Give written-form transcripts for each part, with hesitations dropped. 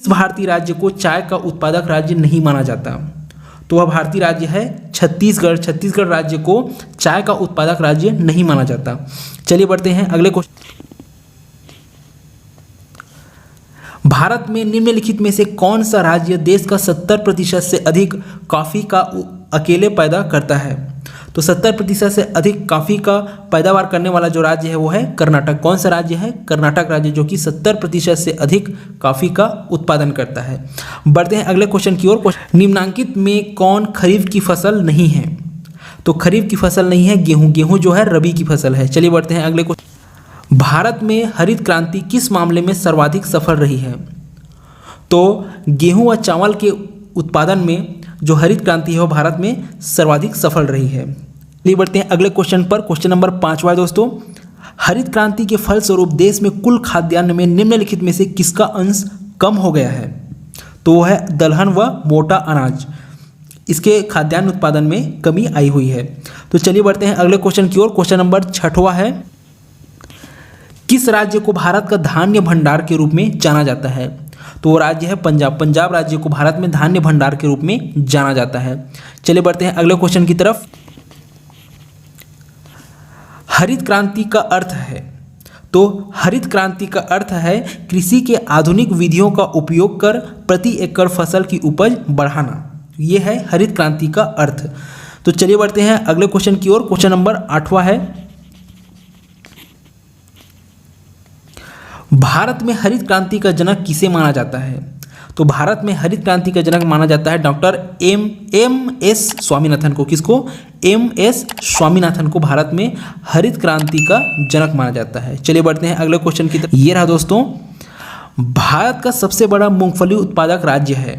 इस भारतीय राज्य को चाय का उत्पादक राज्य नहीं माना जाता? तो वह भारतीय राज्य है छत्तीसगढ़। छत्तीसगढ़ राज्य को चाय का उत्पादक राज्य नहीं माना जाता। चलिए बढ़ते हैं अगले क्वेश्चन। भारत में निम्नलिखित में से कौन सा राज्य देश का 70% से अधिक कॉफी का अकेले पैदा करता है? तो 70% से अधिक कॉफी का पैदावार करने वाला जो राज्य है वो है कर्नाटक। कौन सा राज्य है? कर्नाटक राज्य, जो कि 70% से अधिक कॉफी का उत्पादन करता है। बढ़ते हैं अगले क्वेश्चन की ओर। निम्नांकित में कौन खरीफ की फसल नहीं है? तो खरीफ की फसल नहीं है गेहूं। गेहूं जो है रबी की फसल है। चलिए बढ़ते हैं अगले क्वेश्चन। भारत में हरित क्रांति किस मामले में सर्वाधिक सफल रही है? तो गेहूं व चावल के उत्पादन में जो हरित क्रांति है वो भारत में सर्वाधिक सफल रही है। चलिए बढ़ते हैं अगले क्वेश्चन पर। क्वेश्चन नंबर 5 है दोस्तों। हरित क्रांति के फलस्वरूप देश में कुल खाद्यान्न में निम्नलिखित में से किसका अंश कम हो गया है? तो वो है दलहन व मोटा अनाज। इसके खाद्यान्न उत्पादन में कमी आई हुई है। तो चलिए बढ़ते हैं अगले क्वेश्चन की ओर। क्वेश्चन नंबर 6 है। किस राज्य को भारत का धान्य भंडार के रूप में जाना जाता है? तो वो राज्य है पंजाब। पंजाब राज्य को भारत में धान्य भंडार के रूप में जाना जाता है। चलिए बढ़ते हैं अगले क्वेश्चन की तरफ। हरित क्रांति का अर्थ है? तो हरित क्रांति का अर्थ है कृषि के आधुनिक विधियों का उपयोग कर प्रति एकड़ फसल की उपज बढ़ाना। ये है हरित क्रांति का अर्थ। तो चलिए बढ़ते हैं अगले क्वेश्चन की ओर। क्वेश्चन नंबर 8 है। भारत में हरित क्रांति का जनक किसे माना जाता है? तो भारत में हरित क्रांति का जनक माना जाता है डॉक्टर एम एस स्वामीनाथन को। किसको? एम एस स्वामीनाथन को भारत में हरित क्रांति का जनक माना जाता है। चलिए बढ़ते हैं अगले क्वेश्चन की तरफ। ये रहा दोस्तों, भारत का सबसे बड़ा मूंगफली उत्पादक राज्य है?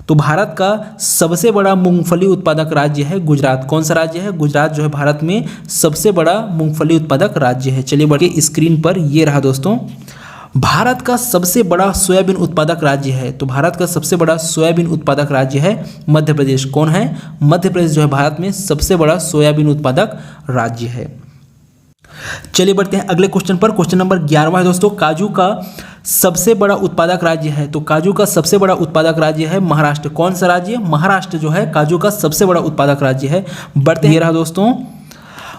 तो भारत का सबसे बड़ा मूंगफली उत्पादक राज्य है गुजरात। कौन सा राज्य है? गुजरात जो है भारत में सबसे बड़ा मूंगफली उत्पादक राज्य है। चलिए बढ़िए स्क्रीन पर ये रहा दोस्तों। भारत का सबसे बड़ा सोयाबीन उत्पादक राज्य है? तो भारत का सबसे बड़ा सोयाबीन उत्पादक राज्य है मध्य प्रदेश। कौन है? मध्य प्रदेश जो है भारत में सबसे बड़ा सोयाबीन उत्पादक राज्य है। चलिए बढ़ते हैं अगले क्वेश्चन पर। क्वेश्चन नंबर 11 है दोस्तों। काजू का सबसे बड़ा उत्पादक राज्य है? तो काजू का सबसे बड़ा उत्पादक राज्य है महाराष्ट्र। कौन सा राज्य? महाराष्ट्र जो है काजू का सबसे बड़ा उत्पादक राज्य है। बढ़ते हैं दोस्तों।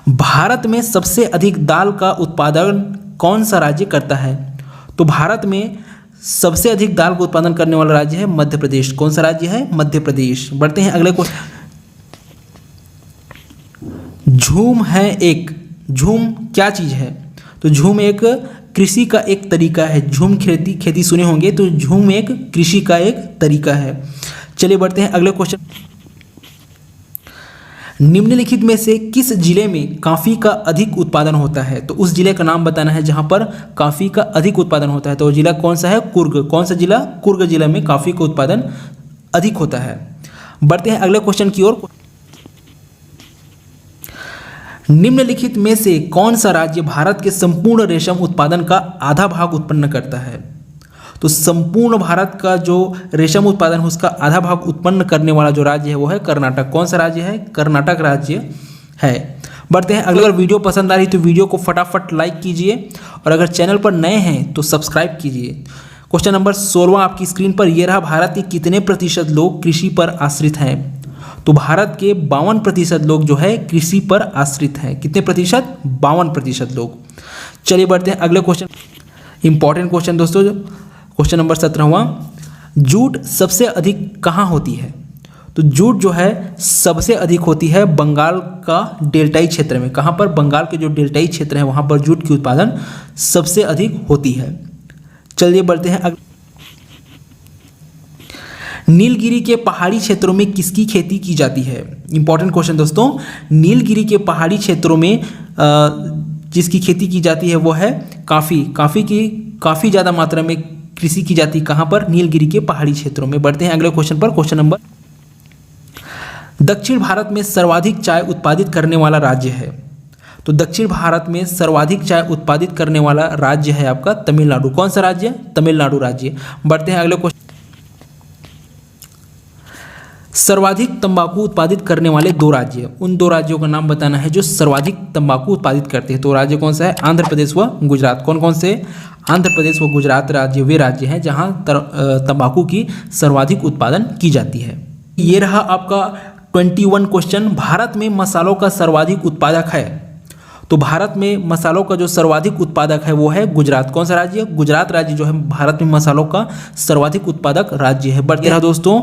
भारत में सबसे अधिक दाल का उत्पादन कौन सा राज्य करता है? तो भारत में सबसे अधिक दाल का उत्पादन करने वाला राज्य है मध्य प्रदेश। कौन सा राज्य है? मध्य प्रदेश। बढ़ते हैं अगले क्वेश्चन। झूम है एक। झूम क्या चीज है? तो झूम एक कृषि का एक तरीका है। झूम खेती सुने होंगे, तो झूम एक कृषि का एक तरीका है। चलिए बढ़ते हैं अगले क्वेश्चन। निम्नलिखित में से किस जिले में कॉफी का अधिक उत्पादन होता है? तो उस जिले का नाम बताना है जहां पर कॉफी का अधिक उत्पादन होता है। तो जिला कौन सा है? कुर्ग। कौन सा जिला? कुर्ग जिला में कॉफी का उत्पादन अधिक होता है। बढ़ते हैं अगले क्वेश्चन की ओर। निम्नलिखित में से कौन सा राज्य भारत के संपूर्ण रेशम उत्पादन का आधा भाग उत्पन्न करता है? तो संपूर्ण भारत का जो रेशम उत्पादन है उसका आधा भाग उत्पन्न करने वाला जो राज्य है वो है कर्नाटक। कौन सा राज्य है? कर्नाटक राज्य है। बढ़ते हैं अगर वीडियो पसंद आ रही तो वीडियो को फटाफट लाइक कीजिए और अगर चैनल पर नए हैं तो सब्सक्राइब कीजिए। क्वेश्चन नंबर 16 आपकी स्क्रीन पर ये रहा। भारत के कितने प्रतिशत लोग कृषि पर आश्रित हैं? तो भारत के 52% लोग जो है कृषि पर आश्रित हैं। कितने प्रतिशत? 52% लोग। चलिए बढ़ते हैं अगले क्वेश्चन। इंपॉर्टेंट क्वेश्चन दोस्तों, क्वेश्चन नंबर 17वां। जूट सबसे अधिक कहाँ होती है? तो जूट जो है सबसे अधिक होती है बंगाल का डेल्टाई क्षेत्र में। कहाँ पर? बंगाल के जो डेल्टाई क्षेत्र है वहाँ पर जूट की उत्पादन सबसे अधिक होती है। चलिए बढ़ते हैं नीलगिरी के पहाड़ी क्षेत्रों में किसकी खेती की जाती है? इंपॉर्टेंट क्वेश्चन दोस्तों। नीलगिरी के पहाड़ी क्षेत्रों में जिसकी खेती की जाती है वो है काफ़ी। काफ़ी की काफ़ी ज़्यादा मात्रा में कृषि की जाती है। कहाँ पर? नीलगिरी के पहाड़ी क्षेत्रों में। बढ़ते हैं अगले क्वेश्चन पर। क्वेश्चन नंबर, दक्षिण भारत में सर्वाधिक चाय उत्पादित करने वाला राज्य है? तो दक्षिण भारत में सर्वाधिक चाय उत्पादित करने वाला राज्य है आपका तमिलनाडु। कौन सा राज्य? तमिलनाडु राज्य। बढ़ते हैं अगले क्वेश्चन। सर्वाधिक तंबाकू उत्पादित करने वाले 2 राज्य, उन 2 राज्यों का नाम बताना है जो सर्वाधिक तंबाकू उत्पादित करते हैं। तो राज्य कौन सा है? आंध्र प्रदेश व गुजरात। कौन कौन से? आंध्र प्रदेश व गुजरात राज्य वे राज्य हैं जहां तंबाकू की सर्वाधिक उत्पादन की जाती है। ये रहा आपका 21 क्वेश्चन। भारत में मसालों का सर्वाधिक उत्पादक है, तो भारत में मसालों का जो सर्वाधिक उत्पादक है वो है गुजरात। कौन सा राज्य? गुजरात राज्य जो है भारत में मसालों का सर्वाधिक उत्पादक राज्य है। बढ़ते रहा दोस्तों,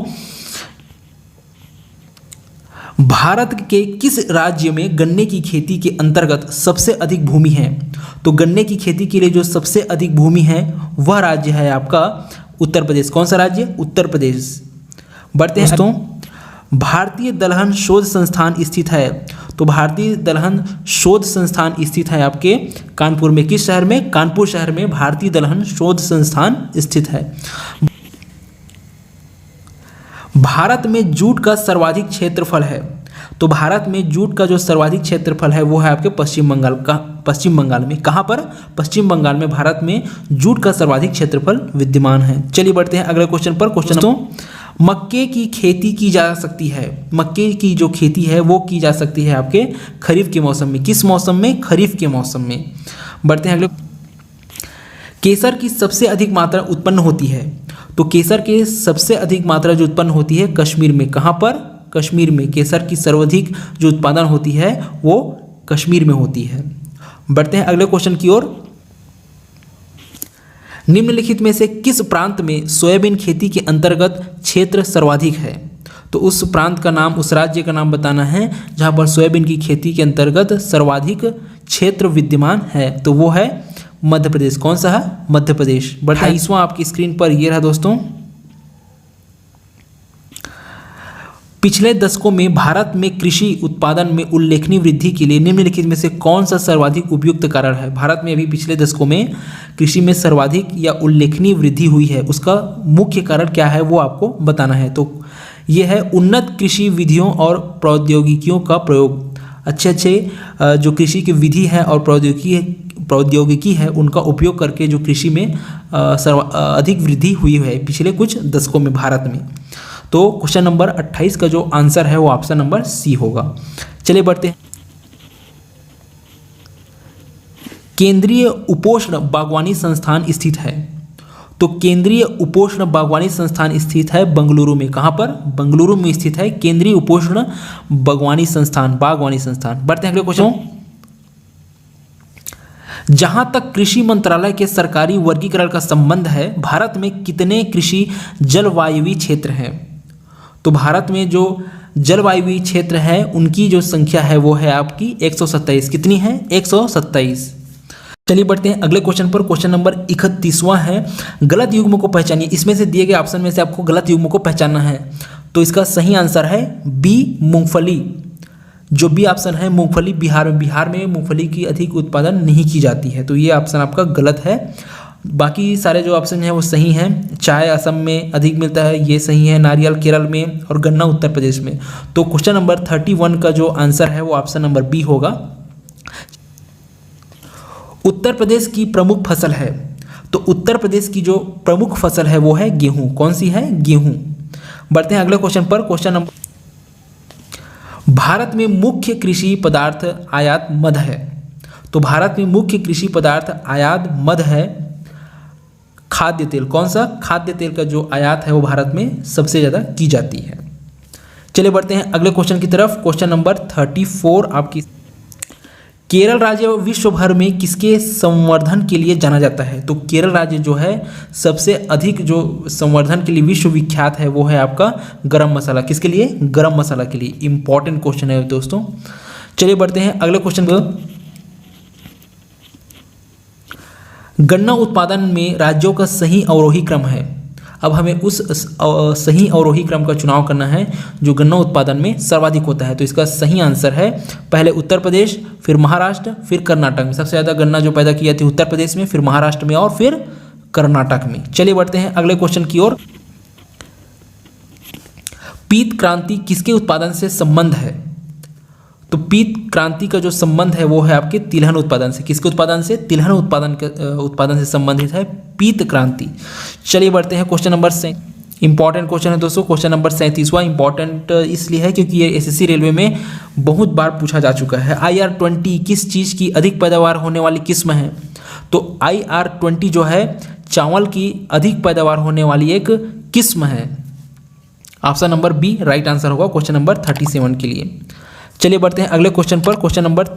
भारत के किस राज्य में गन्ने की खेती के अंतर्गत सबसे अधिक भूमि है? तो गन्ने की खेती के लिए जो सबसे अधिक भूमि है वह राज्य है आपका उत्तर प्रदेश। कौन सा राज्य? उत्तर प्रदेश। बढ़ते हैं दोस्तों, भारतीय दलहन शोध संस्थान स्थित है, तो भारतीय दलहन शोध संस्थान स्थित है आपके कानपुर में। किस शहर में? कानपुर शहर में भारतीय दलहन शोध संस्थान स्थित है। भारत में जूट का सर्वाधिक क्षेत्रफल है, तो भारत में जूट का जो सर्वाधिक क्षेत्रफल है वो है आपके पश्चिम बंगाल में। कहाँ पर? पश्चिम बंगाल में भारत में जूट का सर्वाधिक क्षेत्रफल विद्यमान है। चलिए बढ़ते हैं अगले क्वेश्चन पर। क्वेश्चन तो मक्के की खेती की जा सकती है, मक्के की जो खेती है वो की जा सकती है आपके खरीफ के मौसम में। किस मौसम में? खरीफ के मौसम में। बढ़ते हैं अगले। केसर की सबसे अधिक मात्रा उत्पन्न होती है, तो केसर के सबसे अधिक मात्रा जो उत्पन्न होती है कश्मीर में। कहाँ पर? कश्मीर में। केसर की सर्वाधिक जो उत्पादन होती है वो कश्मीर में होती है। बढ़ते हैं अगले क्वेश्चन की ओर। निम्नलिखित में से किस प्रांत में सोयाबीन खेती के अंतर्गत क्षेत्र सर्वाधिक है? तो उस प्रांत का नाम, उस राज्य का नाम बताना है जहां पर सोयाबीन की खेती के अंतर्गत सर्वाधिक क्षेत्र विद्यमान है, तो वो है मध्य प्रदेश। कौन सा है? मध्य प्रदेश। 28वां आपकी स्क्रीन पर ये रहा दोस्तों। पिछले दशकों में भारत में कृषि उत्पादन में उल्लेखनीय वृद्धि के लिए निम्नलिखित में से कौन सा सर्वाधिक उपयुक्त कारण है? भारत में अभी पिछले दशकों में कृषि में सर्वाधिक या उल्लेखनीय वृद्धि हुई है, उसका मुख्य कारण क्या है वो आपको बताना है। तो ये है उन्नत कृषि विधियों और प्रौद्योगिकियों का प्रयोग। अच्छे जो कृषि की विधि है और प्रौद्योगिकी है उनका उपयोग करके जो कृषि में अधिक वृद्धि हुई है पिछले कुछ दशकों में भारत में। तो क्वेश्चन नंबर 28 का जो आंसर है वो ऑप्शन नंबर सी होगा। चलिए बढ़ते हैं। केंद्रीय उपोष्ण बागवानी संस्थान स्थित है, तो केंद्रीय उपोष्ण बागवानी संस्थान स्थित है बेंगलुरु में। कहाँ पर? बेंगलुरु में स्थित है केंद्रीय उपोष्ण बागवानी संस्थान। बढ़ते हैं अगले क्वेश्चन। जहां तक कृषि मंत्रालय के सरकारी वर्गीकरण का संबंध है, भारत में कितने कृषि जलवायुवी क्षेत्र हैं? तो भारत में जो जलवायुवी क्षेत्र है उनकी जो संख्या है वो है आपकी 127। कितनी है? 127। चलिए बढ़ते हैं अगले क्वेश्चन पर। क्वेश्चन नंबर 31वां है, गलत युग्म को पहचानिए। इसमें से दिए गए ऑप्शन में से आपको गलत युग्म को पहचानना है, तो इसका सही आंसर है बी, मूंगफली। जो बी ऑप्शन है मूंगफली, बिहार में मूंगफली की अधिक उत्पादन नहीं की जाती है, तो ये ऑप्शन आपका गलत है। बाकी सारे जो ऑप्शन हैं वो सही हैं। चाय असम में अधिक मिलता है, ये सही है। नारियल केरल में, और गन्ना उत्तर प्रदेश में। तो क्वेश्चन नंबर 31 का जो आंसर है वो ऑप्शन नंबर बी होगा। उत्तर प्रदेश की प्रमुख फसल है, तो उत्तर प्रदेश की जो प्रमुख फसल है वो है गेहूं। कौन सी है? गेहूं। बढ़ते हैं अगले क्वेश्चन पर। क्वेश्चन नंबर, भारत में मुख्य कृषि पदार्थ आयात मध है, तो भारत में मुख्य कृषि पदार्थ आयात मध है। खाद्य तेल, कौन सा? खाद्य तेल का जो आयात है वो भारत में सबसे ज़्यादा की जाती है। चलिए बढ़ते हैं अगले क्वेश्चन की तरफ। क्वेश्चन नंबर 34 आपकी। केरल राज्य विश्व भर में किसके संवर्धन के लिए जाना जाता है? तो केरल राज्य जो है सबसे अधिक जो संवर्धन के लिए विश्व विख्यात है वो है आपका गरम मसाला। किसके लिए? गरम मसाला के लिए। इंपॉर्टेंट क्वेश्चन है दोस्तों। चलिए बढ़ते हैं अगले क्वेश्चन पर। गन्ना उत्पादन में राज्यों का सही अवरोही क्रम है। अब हमें उस सही अवरोही क्रम का चुनाव करना है जो गन्ना उत्पादन में सर्वाधिक होता है। तो इसका सही आंसर है पहले उत्तर प्रदेश, फिर महाराष्ट्र, फिर कर्नाटक में। सबसे ज़्यादा गन्ना जो पैदा की जाती है उत्तर प्रदेश में, फिर महाराष्ट्र में और फिर कर्नाटक में। चलिए बढ़ते हैं अगले क्वेश्चन की ओर। पीत क्रांति किसके उत्पादन से संबंध है? तो पीत क्रांति का जो संबंध है वो है आपके तिलहन उत्पादन से। किसके उत्पादन से? तिलहन उत्पादन से संबंधित है पीत क्रांति। चलिए बढ़ते हैं क्वेश्चन नंबर से। इंपॉर्टेंट क्वेश्चन है दोस्तों। क्वेश्चन नंबर 37वां इंपॉर्टेंट इसलिए है क्योंकि ये एसएससी रेलवे में बहुत बार पूछा जा चुका है। IR-20 किस चीज़ की अधिक पैदावार होने वाली किस्म है? तो IR20 जो है चावल की अधिक पैदावार होने वाली एक किस्म है। Option number B right answer होगा क्वेश्चन नंबर 37 के लिए। चलिए बढ़ते हैं अगले क्वेश्चन पर। क्वेश्चन नंबर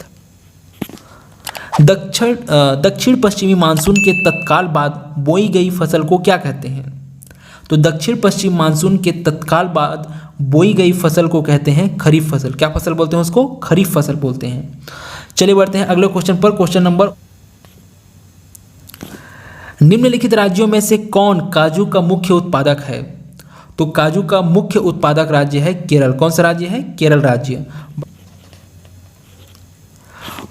दक्षिण पश्चिमी मानसून के तत्काल बाद बोई गई फसल को क्या कहते हैं? तो दक्षिण पश्चिम मानसून के तत्काल बाद बोई गई फसल को कहते हैं खरीफ फसल। क्या फसल बोलते हैं उसको? खरीफ फसल बोलते हैं। चलिए बढ़ते हैं अगले क्वेश्चन पर। क्वेश्चन नंबर निम्नलिखित राज्यों में से कौन काजू का मुख्य उत्पादक है? तो काजू का मुख्य उत्पादक राज्य है केरल। कौन सा राज्य है? केरल राज्य।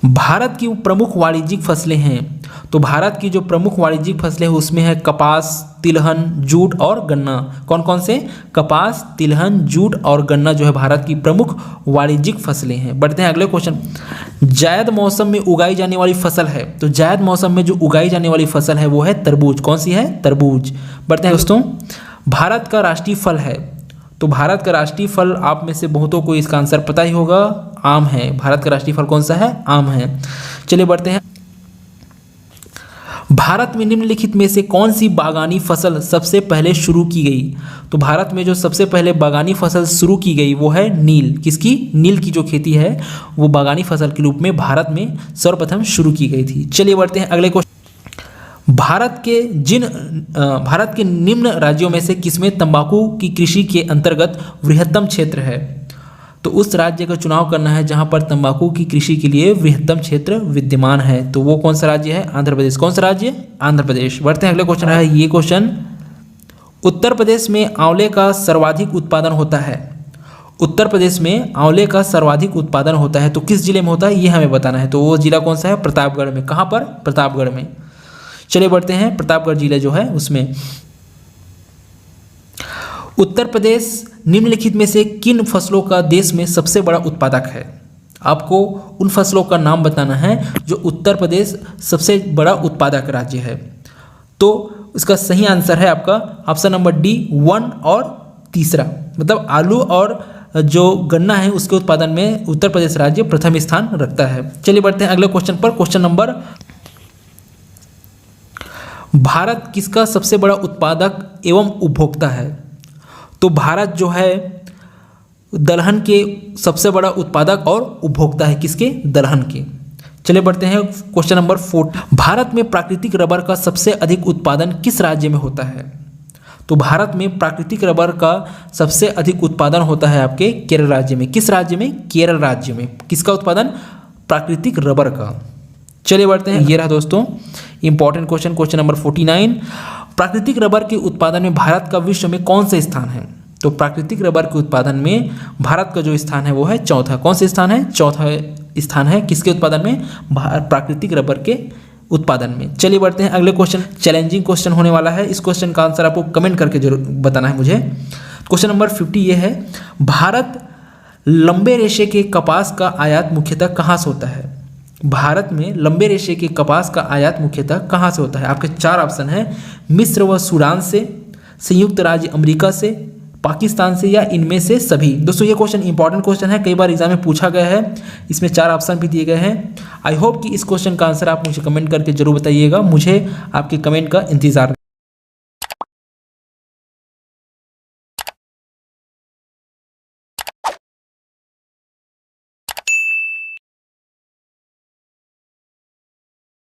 भारत की प्रमुख वाणिज्यिक फसलें हैं। तो भारत की जो प्रमुख वाणिज्यिक फसलें हैं उसमें है कपास, तिलहन, जूट और गन्ना। कौन कौन से? कपास, तिलहन, जूट और गन्ना जो है भारत की प्रमुख वाणिज्यिक फसलें हैं। बढ़ते हैं अगले क्वेश्चन। जायद मौसम में उगाई जाने वाली फसल है। तो जायद मौसम में जो उगाई जाने वाली फसल है वो है तरबूज। कौन सी है? तरबूज। बढ़ते हैं दोस्तों। भारत का राष्ट्रीय फल है। तो भारत का राष्ट्रीय फल आप में से बहुतों को इसका आंसर पता ही होगा, आम है। भारत का राष्ट्रीय फल कौन सा है? आम है। चलिए बढ़ते हैं। भारत में निम्नलिखित में से कौन सी बागानी फसल सबसे पहले शुरू की गई? तो भारत में जो सबसे पहले बागानी फसल शुरू की गई वो है नील। किसकी? नील की जो खेती है वो बागानी फसल के रूप में भारत में सर्वप्रथम शुरू की गई थी। चलिए बढ़ते हैं अगले क्वेश्चन। भारत के निम्न राज्यों में से किसमें तंबाकू की कृषि के अंतर्गत वृहत्तम क्षेत्र है? तो उस राज्य का चुनाव करना है जहां पर तंबाकू की कृषि के लिए वृहत्तम क्षेत्र विद्यमान है। तो वो कौन सा राज्य है? आंध्र प्रदेश। कौन सा राज्य? आंध्र प्रदेश। बढ़ते हैं अगले क्वेश्चन है ये क्वेश्चन। उत्तर प्रदेश में आंवले का सर्वाधिक उत्पादन होता है। उत्तर प्रदेश में आंवले का सर्वाधिक उत्पादन होता है तो किस जिले में होता है ये हमें बताना है। तो वो जिला कौन सा है? प्रतापगढ़ में। कहाँ पर? प्रतापगढ़ में। चलिए बढ़ते हैं। प्रतापगढ़ जिला जो है उसमें। उत्तर प्रदेश निम्नलिखित में से किन फसलों का देश में सबसे बड़ा उत्पादक है? आपको उन फसलों का नाम बताना है जो उत्तर प्रदेश सबसे बड़ा उत्पादक राज्य है। तो इसका सही आंसर है आपका ऑप्शन नंबर डी 1 और तीसरा, मतलब आलू और जो गन्ना है उसके उत्पादन में उत्तर प्रदेश राज्य प्रथम स्थान रखता है। चलिए बढ़ते हैं अगले क्वेश्चन पर। क्वेश्चन नंबर भारत किसका सबसे बड़ा उत्पादक एवं उपभोक्ता है? तो भारत जो है दलहन के सबसे बड़ा उत्पादक और उपभोक्ता है। किसके? दलहन के। चलिए बढ़ते हैं क्वेश्चन नंबर 4। भारत में प्राकृतिक रबर का सबसे अधिक उत्पादन किस राज्य में होता है? तो भारत में प्राकृतिक रबर का सबसे अधिक उत्पादन होता है आपके केरल राज्य में। किस राज्य में? केरल राज्य में। किसका उत्पादन? प्राकृतिक रबर का। चलिए बढ़ते हैं। ये रहा दोस्तों इंपॉर्टेंट क्वेश्चन। Question number 49। प्राकृतिक रबर के उत्पादन में भारत का विश्व में कौन सा स्थान है? तो प्राकृतिक रबर के उत्पादन में भारत का जो स्थान है वो है चौथा। कौन सा स्थान है? चौथा स्थान है। किसके उत्पादन में? प्राकृतिक रबर के उत्पादन में। चलिए बढ़ते हैं अगले क्वेश्चन। चैलेंजिंग क्वेश्चन होने वाला है। इस क्वेश्चन का आंसर आपको कमेंट करके जरूर बताना है मुझे। क्वेश्चन नंबर 50 ये है। भारत लंबे रेशे के कपास का आयात मुख्यतः कहाँ से होता है? भारत में लंबे रेशे के कपास का आयात मुख्यतः कहाँ से होता है? आपके 4 ऑप्शन है। मिस्र व सूडान से, संयुक्त राज्य अमेरिका से, पाकिस्तान से या इनमें से सभी। दोस्तों ये क्वेश्चन इंपॉर्टेंट क्वेश्चन है, कई बार एग्जाम में पूछा गया है। इसमें 4 ऑप्शन भी दिए गए हैं। आई होप कि इस क्वेश्चन का आंसर आप मुझे कमेंट करके जरूर बताइएगा। मुझे आपके कमेंट का इंतजार